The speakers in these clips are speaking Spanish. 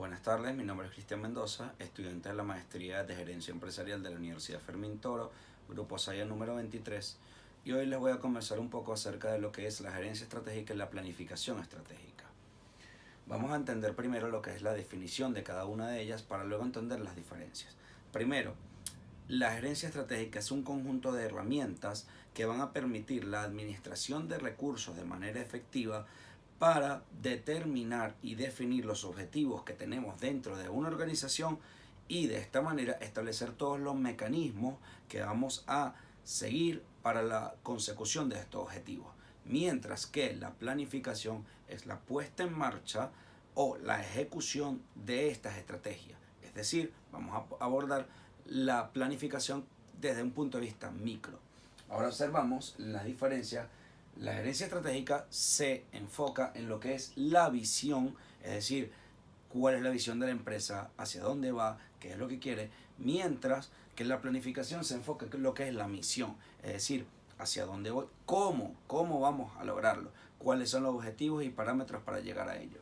Buenas tardes, mi nombre es Cristian Mendoza, estudiante de la Maestría de Gerencia Empresarial de la Universidad Fermín Toro, Grupo Saya número 23, y hoy les voy a conversar un poco acerca de lo que es la gerencia estratégica y la planificación estratégica. Vamos a entender primero lo que es la definición de cada una de ellas para luego entender las diferencias. Primero, la gerencia estratégica es un conjunto de herramientas que van a permitir la administración de recursos de manera efectiva para determinar y definir los objetivos que tenemos dentro de una organización y de esta manera establecer todos los mecanismos que vamos a seguir para la consecución de estos objetivos. Mientras que la planificación es la puesta en marcha o la ejecución de estas estrategias. Es decir, vamos a abordar la planificación desde un punto de vista micro. Ahora observamos las diferencias. La gerencia estratégica se enfoca en lo que es la visión, es decir, cuál es la visión de la empresa, hacia dónde va, qué es lo que quiere, mientras que la planificación se enfoca en lo que es la misión, es decir, hacia dónde voy, cómo vamos a lograrlo, cuáles son los objetivos y parámetros para llegar a ello.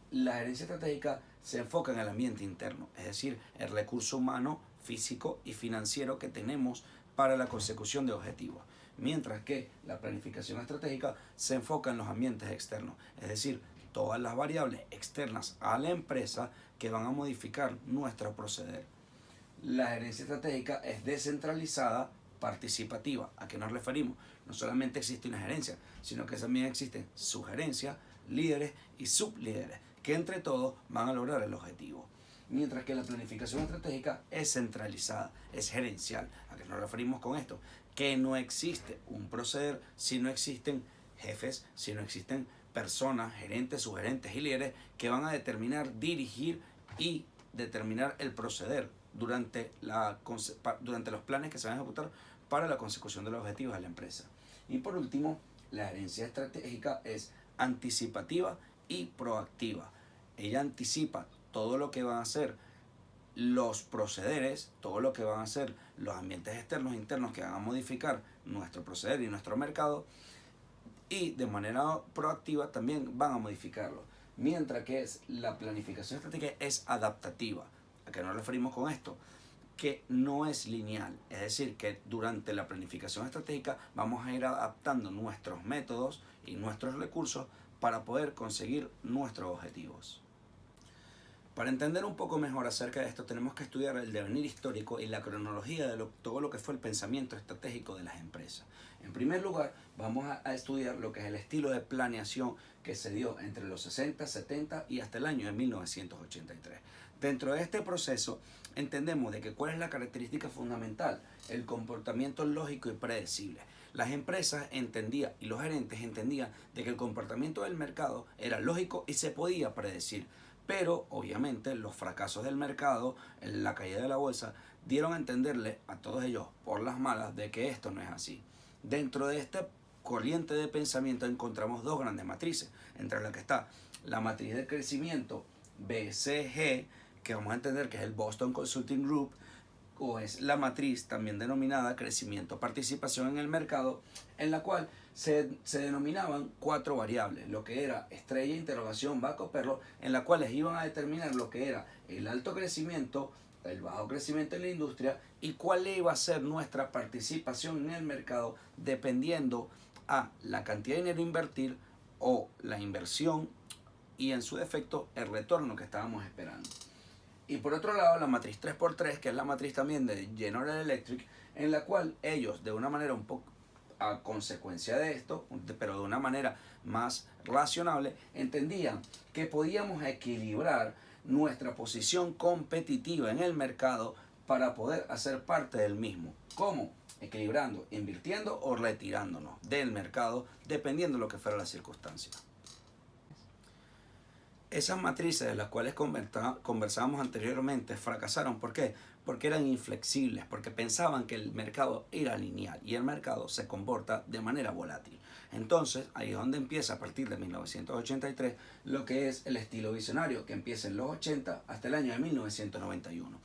La gerencia estratégica se enfoca en el ambiente interno, es decir, el recurso humano, físico y financiero que tenemos para la consecución de objetivos. Mientras que la planificación estratégica se enfoca en los ambientes externos, es decir, todas las variables externas a la empresa que van a modificar nuestro proceder. La gerencia estratégica es descentralizada, participativa. ¿A qué nos referimos? No solamente existe una gerencia, sino que también existen sugerencias, líderes y sublíderes, que entre todos van a lograr el objetivo. Mientras que la planificación estratégica es centralizada, es gerencial. ¿A qué nos referimos con esto? Que no existe un proceder si no existen jefes, si no existen personas, gerentes, subgerentes y líderes que van a determinar, dirigir y determinar el proceder durante los planes que se van a ejecutar para la consecución de los objetivos de la empresa. Y por último, la gerencia estratégica es anticipativa y proactiva. Ella anticipa todo lo que van a hacer los procederes, todo lo que van a hacer los ambientes externos e internos que van a modificar nuestro proceder y nuestro mercado, y de manera proactiva también van a modificarlo. Mientras que la planificación estratégica es adaptativa. ¿A qué nos referimos con esto? Que no es lineal, es decir, que durante la planificación estratégica vamos a ir adaptando nuestros métodos y nuestros recursos para poder conseguir nuestros objetivos. Para entender un poco mejor acerca de esto, tenemos que estudiar el devenir histórico y la cronología de todo lo que fue el pensamiento estratégico de las empresas. En primer lugar, vamos a estudiar lo que es el estilo de planeación que se dio entre los 60, 70 y hasta el año de 1983. Dentro de este proceso, entendemos de que cuál es la característica fundamental, el comportamiento lógico y predecible. Las empresas entendían y los gerentes entendían de que el comportamiento del mercado era lógico y se podía predecir. Pero obviamente los fracasos del mercado, la caída de la bolsa, dieron a entenderle a todos ellos por las malas de que esto no es así. Dentro de esta corriente de pensamiento encontramos dos grandes matrices, entre las que está la matriz de crecimiento BCG, que vamos a entender que es el Boston Consulting Group, o es la matriz también denominada crecimiento participación en el mercado, en la cual se denominaban cuatro variables, lo que era estrella, interrogación, vaca, perro, en la cual iban a determinar lo que era el alto crecimiento, el bajo crecimiento en la industria y cuál iba a ser nuestra participación en el mercado dependiendo a la cantidad de dinero a invertir o la inversión y en su defecto el retorno que estábamos esperando. Y por otro lado, la matriz 3x3, que es la matriz también de General Electric, en la cual ellos, de una manera un poco a consecuencia de esto, pero de una manera más razonable, entendían que podíamos equilibrar nuestra posición competitiva en el mercado para poder hacer parte del mismo. ¿Cómo? Equilibrando, invirtiendo o retirándonos del mercado, dependiendo de lo que fuera la circunstancia. Esas matrices de las cuales conversábamos anteriormente fracasaron. ¿Por qué? Porque eran inflexibles, porque pensaban que el mercado era lineal y el mercado se comporta de manera volátil. Entonces, ahí es donde empieza a partir de 1983 lo que es el estilo visionario, que empieza en los 80 hasta el año de 1991.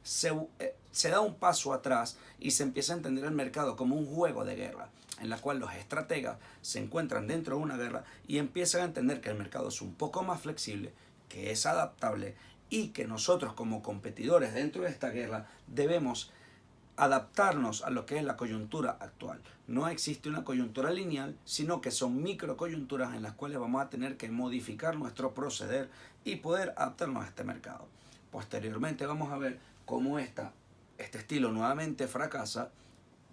Se da un paso atrás y se empieza a entender el mercado como un juego de guerra, en la cual los estrategas se encuentran dentro de una guerra y empiezan a entender que el mercado es un poco más flexible que es adaptable y que nosotros como competidores dentro de esta guerra debemos adaptarnos a lo que es la coyuntura actual. No existe una coyuntura lineal, sino que son microcoyunturas en las cuales vamos a tener que modificar nuestro proceder y poder adaptarnos a este mercado. Posteriormente vamos a ver cómo este estilo nuevamente fracasa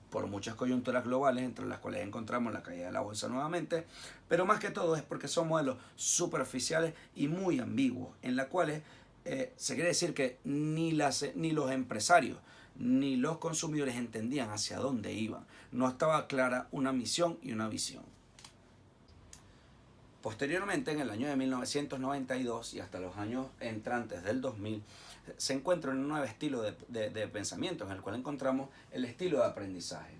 por muchas coyunturas globales, entre las cuales encontramos la caída de la bolsa nuevamente, pero más que todo es porque son modelos superficiales y muy ambiguos, en las cuales se quiere decir que ni los empresarios ni los consumidores entendían hacia dónde iban. No estaba clara una misión y una visión. Posteriormente, en el año de 1992 y hasta los años entrantes del 2000, se encuentra un nuevo estilo de pensamiento en el cual encontramos el estilo de aprendizaje.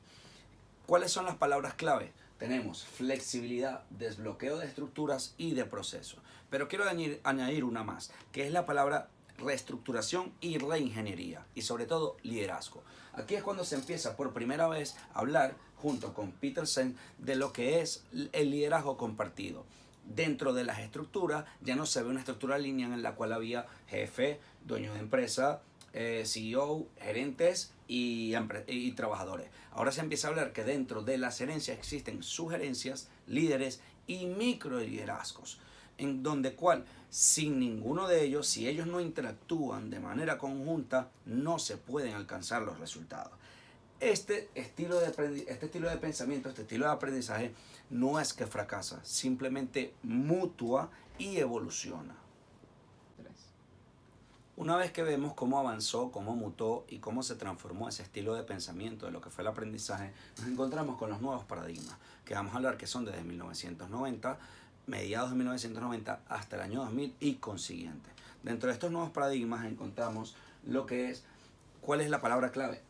¿Cuáles son las palabras clave? Tenemos flexibilidad, desbloqueo de estructuras y de procesos. Pero quiero añadir una más, que es la palabra reestructuración y reingeniería, y sobre todo liderazgo. Aquí es cuando se empieza por primera vez a hablar, junto con Petersen, de lo que es el liderazgo compartido. Dentro de las estructuras ya no se ve una estructura lineal en la cual había jefe, dueño de empresa, CEO, gerentes y trabajadores. Ahora se empieza a hablar que dentro de las gerencias existen sugerencias, líderes y microliderazgos, en donde sin ninguno de ellos, si ellos no interactúan de manera conjunta, no se pueden alcanzar los resultados. Este estilo de pensamiento, este estilo de aprendizaje, no es que fracasa, simplemente mutua y evoluciona. Una vez que vemos cómo avanzó, cómo mutó y cómo se transformó ese estilo de pensamiento de lo que fue el aprendizaje, nos encontramos con los nuevos paradigmas, que vamos a hablar que son desde 1990, mediados de 1990 hasta el año 2000 y consiguiente. Dentro de estos nuevos paradigmas encontramos lo que es, ¿cuál es la palabra clave?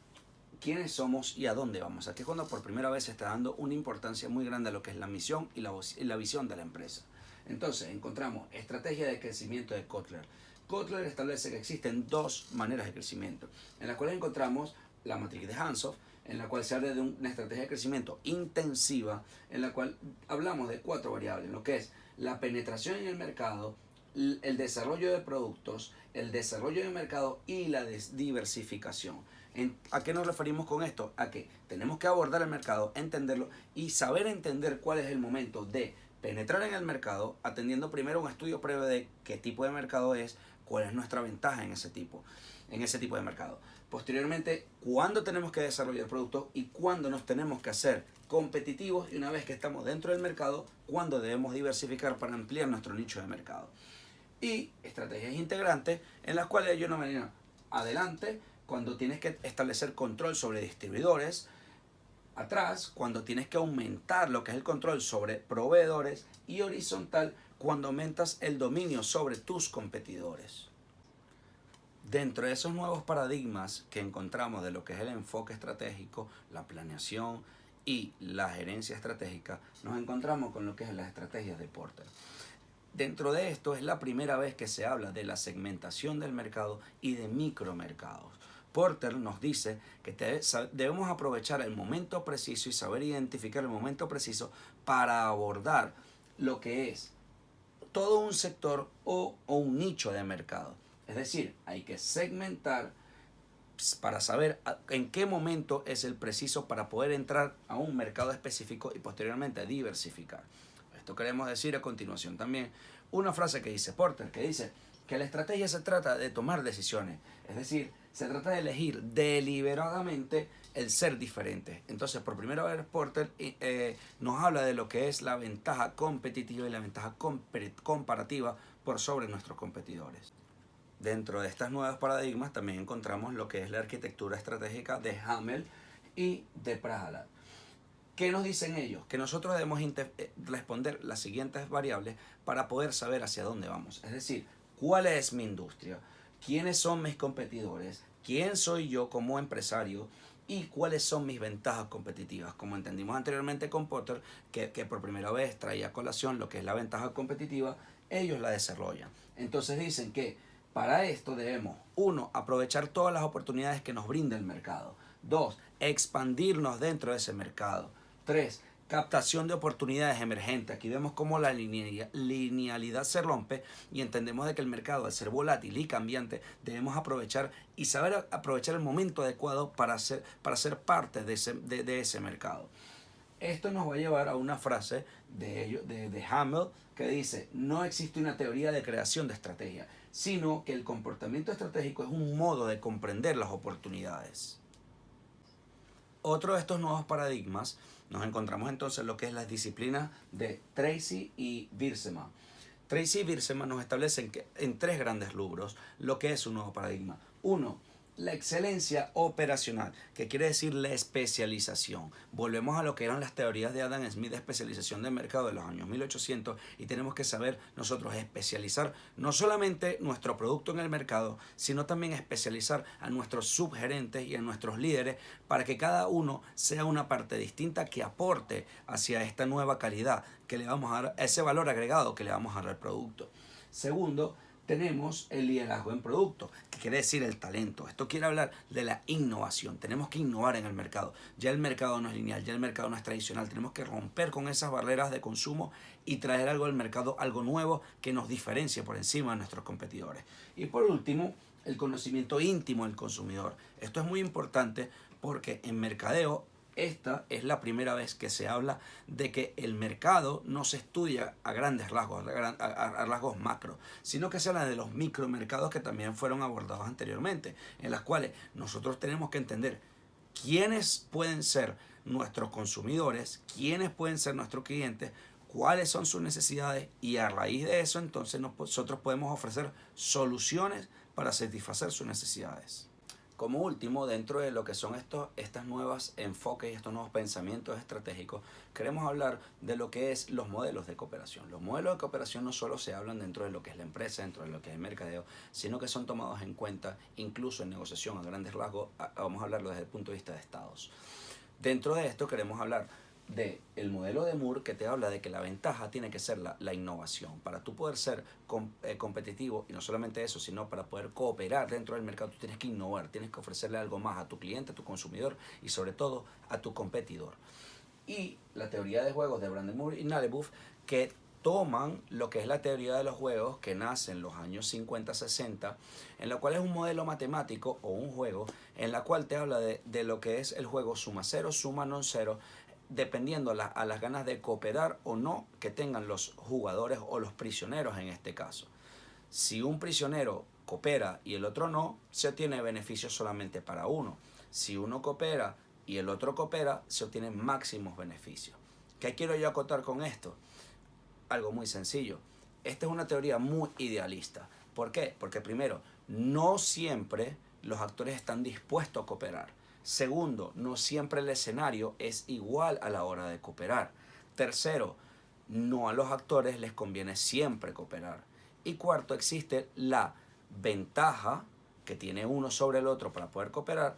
¿Quiénes somos y a dónde vamos? Aquí es cuando por primera vez se está dando una importancia muy grande a lo que es la misión y la visión de la empresa. Entonces encontramos estrategia de crecimiento de Kotler. Kotler establece que existen dos maneras de crecimiento, en las cuales encontramos la matriz de Hansoff, en la cual se habla de una estrategia de crecimiento intensiva, en la cual hablamos de 4 variables, lo que es la penetración en el mercado, el desarrollo de productos, el desarrollo de mercado y la diversificación. ¿A qué nos referimos con esto? A que tenemos que abordar el mercado, entenderlo y saber entender cuál es el momento de penetrar en el mercado, atendiendo primero un estudio previo de qué tipo de mercado es, cuál es nuestra ventaja en ese tipo de mercado. Posteriormente, cuándo tenemos que desarrollar productos y cuándo nos tenemos que hacer competitivos, y una vez que estamos dentro del mercado, cuándo debemos diversificar para ampliar nuestro nicho de mercado. Y estrategias integrantes en las cuales hay una manera adelante, cuando tienes que establecer control sobre distribuidores, atrás, cuando tienes que aumentar lo que es el control sobre proveedores, y horizontal, cuando aumentas el dominio sobre tus competidores. Dentro de esos nuevos paradigmas que encontramos de lo que es el enfoque estratégico, la planeación y la gerencia estratégica, nos encontramos con lo que es las estrategias de Porter. Dentro de esto es la primera vez que se habla de la segmentación del mercado y de micromercados. Porter nos dice que debemos aprovechar el momento preciso y saber identificar el momento preciso para abordar lo que es todo un sector o un nicho de mercado. Es decir, hay que segmentar para saber en qué momento es el preciso para poder entrar a un mercado específico y posteriormente diversificar. Esto queremos decir a continuación también una frase que dice Porter, que dice que la estrategia se trata de tomar decisiones, es decir, se trata de elegir deliberadamente el ser diferente. Entonces, por primera vez Porter nos habla de lo que es la ventaja competitiva y la ventaja comparativa por sobre nuestros competidores. Dentro de estas nuevos paradigmas también encontramos lo que es la arquitectura estratégica de Hamel y de Prahalad. ¿Qué nos dicen ellos? Que nosotros debemos responder las siguientes variables para poder saber hacia dónde vamos. Es decir, ¿cuál es mi industria? ¿Quiénes son mis competidores? ¿Quién soy yo como empresario? ¿Y cuáles son mis ventajas competitivas? Como entendimos anteriormente con Porter, que por primera vez traía a colación lo que es la ventaja competitiva, ellos la desarrollan. Entonces dicen que para esto debemos, 1, aprovechar todas las oportunidades que nos brinda el mercado. 2, expandirnos dentro de ese mercado. 3, Captación de oportunidades emergentes. Aquí vemos cómo la linealidad se rompe y entendemos de que el mercado, al ser volátil y cambiante, debemos aprovechar y saber aprovechar el momento adecuado para ser parte de ese mercado. Esto nos va a llevar a una frase de Hamel que dice: no existe una teoría de creación de estrategia, sino que el comportamiento estratégico es un modo de comprender las oportunidades. Otro de estos nuevos paradigmas nos encontramos entonces en lo que es las disciplinas de Tracy y Birsema. Tracy y Birsema nos establecen en tres grandes rubros lo que es un nuevo paradigma. Uno, la excelencia operacional, que quiere decir la especialización. Volvemos a lo que eran las teorías de Adam Smith de especialización de mercado de los años 1800 y tenemos que saber nosotros especializar no solamente nuestro producto en el mercado, sino también especializar a nuestros subgerentes y a nuestros líderes para que cada uno sea una parte distinta que aporte hacia esta nueva calidad que le vamos a dar, ese valor agregado que le vamos a dar al producto. Segundo, tenemos el liderazgo en producto, que quiere decir el talento. Esto quiere hablar de la innovación. Tenemos que innovar en el mercado. Ya el mercado no es lineal, ya el mercado no es tradicional. Tenemos que romper con esas barreras de consumo y traer algo al mercado, algo nuevo que nos diferencie por encima de nuestros competidores. Y por último, el conocimiento íntimo del consumidor. Esto es muy importante porque en mercadeo esta es la primera vez que se habla de que el mercado no se estudia a grandes rasgos, a rasgos macro, sino que se habla de los micromercados que también fueron abordados anteriormente, en las cuales nosotros tenemos que entender quiénes pueden ser nuestros consumidores, quiénes pueden ser nuestros clientes, cuáles son sus necesidades y a raíz de eso entonces nosotros podemos ofrecer soluciones para satisfacer sus necesidades. Como último, dentro de lo que son estas nuevas enfoques y estos nuevos pensamientos estratégicos, queremos hablar de lo que es los modelos de cooperación. Los modelos de cooperación no solo se hablan dentro de lo que es la empresa, dentro de lo que es el mercadeo, sino que son tomados en cuenta incluso en negociación a grandes rasgos. Vamos a hablarlo desde el punto de vista de estados. Dentro de esto queremos hablar del modelo de Moore, que te habla de que la ventaja tiene que ser la innovación. Para tú poder ser competitivo, y no solamente eso, sino para poder cooperar dentro del mercado, tú tienes que innovar, tienes que ofrecerle algo más a tu cliente, a tu consumidor y sobre todo a tu competidor. Y la teoría de juegos de Brandon Moore y Nalebuff, que toman lo que es la teoría de los juegos que nace en los años 50-60, en la cual es un modelo matemático o un juego en la cual te habla de lo que es el juego suma cero, suma non cero, dependiendo a las ganas de cooperar o no que tengan los jugadores o los prisioneros en este caso. Si un prisionero coopera y el otro no, se obtiene beneficios solamente para uno. Si uno coopera y el otro coopera, se obtienen máximos beneficios. ¿Qué quiero yo acotar con esto? Algo muy sencillo. Esta es una teoría muy idealista. ¿Por qué? Porque primero, no siempre los actores están dispuestos a cooperar. Segundo, no siempre el escenario es igual a la hora de cooperar. Tercero, no a los actores les conviene siempre cooperar. Y cuarto, existe la ventaja que tiene uno sobre el otro para poder cooperar.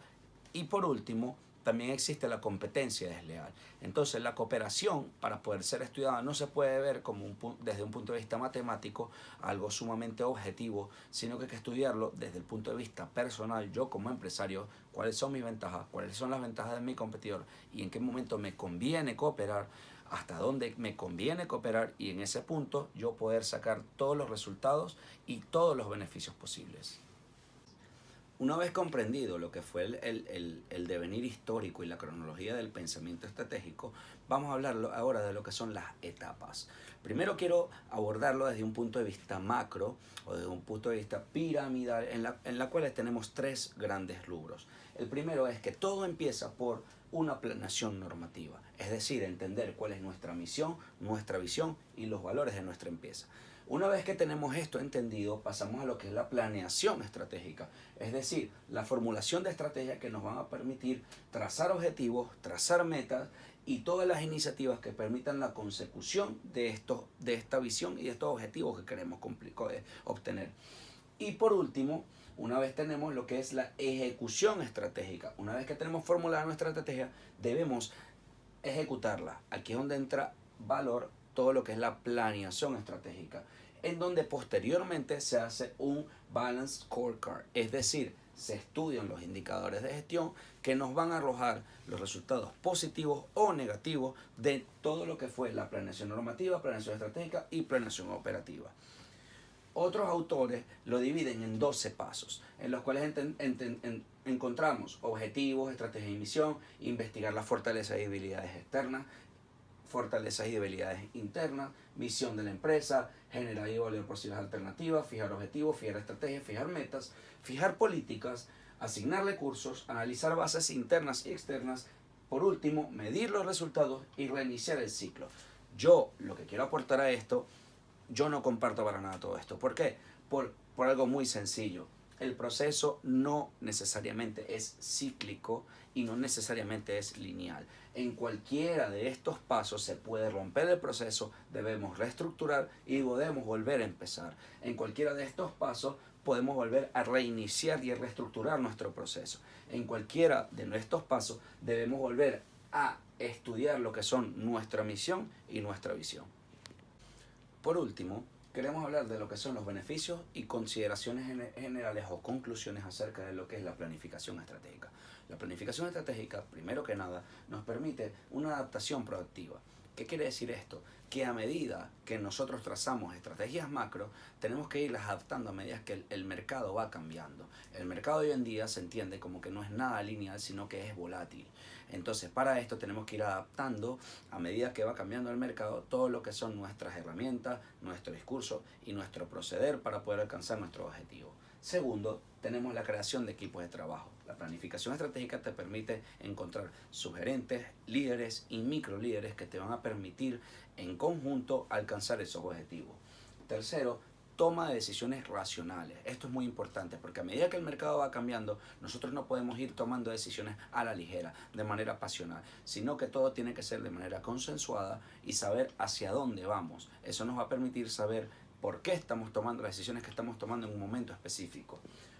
Y por último, también existe la competencia desleal. Entonces, la cooperación, para poder ser estudiada, no se puede ver como desde un punto de vista matemático, algo sumamente objetivo, sino que hay que estudiarlo desde el punto de vista personal, yo como empresario, cuáles son mis ventajas, cuáles son las ventajas de mi competidor y en qué momento me conviene cooperar, hasta dónde me conviene cooperar y en ese punto yo poder sacar todos los resultados y todos los beneficios posibles. Una vez comprendido lo que fue el devenir histórico y la cronología del pensamiento estratégico, vamos a hablar ahora de lo que son las etapas. Primero quiero abordarlo desde un punto de vista macro o desde un punto de vista piramidal, en la cual tenemos tres grandes rubros. El primero es que todo empieza por una planeación normativa, es decir, entender cuál es nuestra misión, nuestra visión y los valores de nuestra empresa. Una vez que tenemos esto entendido, pasamos a lo que es la planeación estratégica, es decir, la formulación de estrategias que nos van a permitir trazar objetivos, trazar metas y todas las iniciativas que permitan la consecución de esta visión y de estos objetivos que queremos obtener. Y por último, una vez tenemos lo que es la ejecución estratégica, una vez que tenemos formulada nuestra estrategia, debemos ejecutarla. Aquí es donde entra valor todo lo que es la planeación estratégica, en donde posteriormente se hace un Balanced Scorecard, es decir, se estudian los indicadores de gestión que nos van a arrojar los resultados positivos o negativos de todo lo que fue la planeación normativa, planeación estratégica y planeación operativa. Otros autores lo dividen en 12 pasos, en los cuales encontramos objetivos, estrategia y misión, investigar las fortalezas y debilidades externas, fortalezas y debilidades internas, visión de la empresa, generar y evaluar posibles alternativas, fijar objetivos, fijar estrategias, fijar metas, fijar políticas, asignar recursos, analizar bases internas y externas, por último, medir los resultados y reiniciar el ciclo. Yo lo que quiero aportar a esto, yo no comparto para nada todo esto. ¿Por qué? Por algo muy sencillo. El proceso no necesariamente es cíclico y no necesariamente es lineal. En cualquiera de estos pasos se puede romper el proceso, debemos reestructurar y podemos volver a empezar. En cualquiera de estos pasos podemos volver a reiniciar y a reestructurar nuestro proceso. En cualquiera de estos pasos debemos volver a estudiar lo que son nuestra misión y nuestra visión. Por último, queremos hablar de lo que son los beneficios y consideraciones generales o conclusiones acerca de lo que es la planificación estratégica. La planificación estratégica, primero que nada, nos permite una adaptación proactiva. ¿Qué quiere decir esto? Que a medida que nosotros trazamos estrategias macro, tenemos que irlas adaptando a medida que el mercado va cambiando. El mercado hoy en día se entiende como que no es nada lineal, sino que es volátil. Entonces, para esto tenemos que ir adaptando a medida que va cambiando el mercado todo lo que son nuestras herramientas, nuestro discurso y nuestro proceder para poder alcanzar nuestro objetivo. Segundo, tenemos la creación de equipos de trabajo. La planificación estratégica te permite encontrar sugerentes, líderes y micro líderes que te van a permitir en conjunto alcanzar esos objetivos. Tercero, toma de decisiones racionales. Esto es muy importante porque a medida que el mercado va cambiando, nosotros no podemos ir tomando decisiones a la ligera, de manera pasional, sino que todo tiene que ser de manera consensuada y saber hacia dónde vamos. Eso nos va a permitir saber por qué estamos tomando las decisiones que estamos tomando en un momento específico.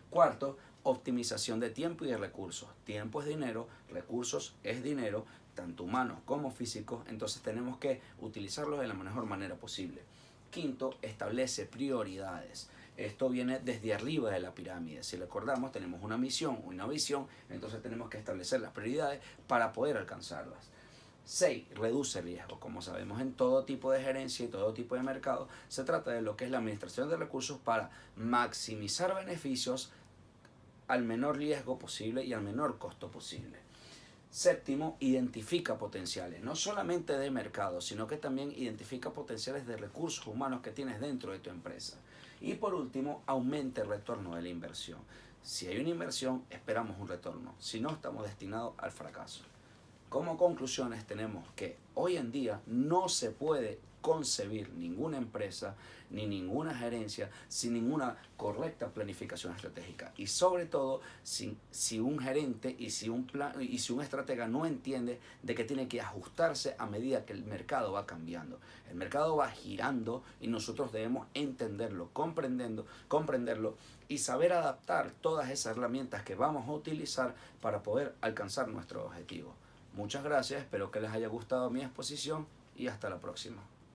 Cuarto, optimización de tiempo y de recursos. Tiempo es dinero, recursos es dinero, tanto humanos como físicos, entonces tenemos que utilizarlos de la mejor manera posible. Quinto, establece prioridades. Esto viene desde arriba de la pirámide. Si recordamos, tenemos una misión o una visión, entonces tenemos que establecer las prioridades para poder alcanzarlas. 6. Reduce riesgo. Como sabemos, en todo tipo de gerencia y todo tipo de mercado, se trata de lo que es la administración de recursos para maximizar beneficios al menor riesgo posible y al menor costo posible. Séptimo, identifica potenciales, no solamente de mercado, sino que también identifica potenciales de recursos humanos que tienes dentro de tu empresa. Y por último, aumenta el retorno de la inversión. Si hay una inversión, esperamos un retorno. Si no, estamos destinados al fracaso. Como conclusiones tenemos que hoy en día no se puede concebir ninguna empresa ni ninguna gerencia sin ninguna correcta planificación estratégica, y sobre todo si un gerente y si un estratega no entiende de que tiene que ajustarse a medida que el mercado va cambiando. El mercado va girando y nosotros debemos entenderlo, comprenderlo y saber adaptar todas esas herramientas que vamos a utilizar para poder alcanzar nuestro objetivo. Muchas gracias, espero que les haya gustado mi exposición y hasta la próxima.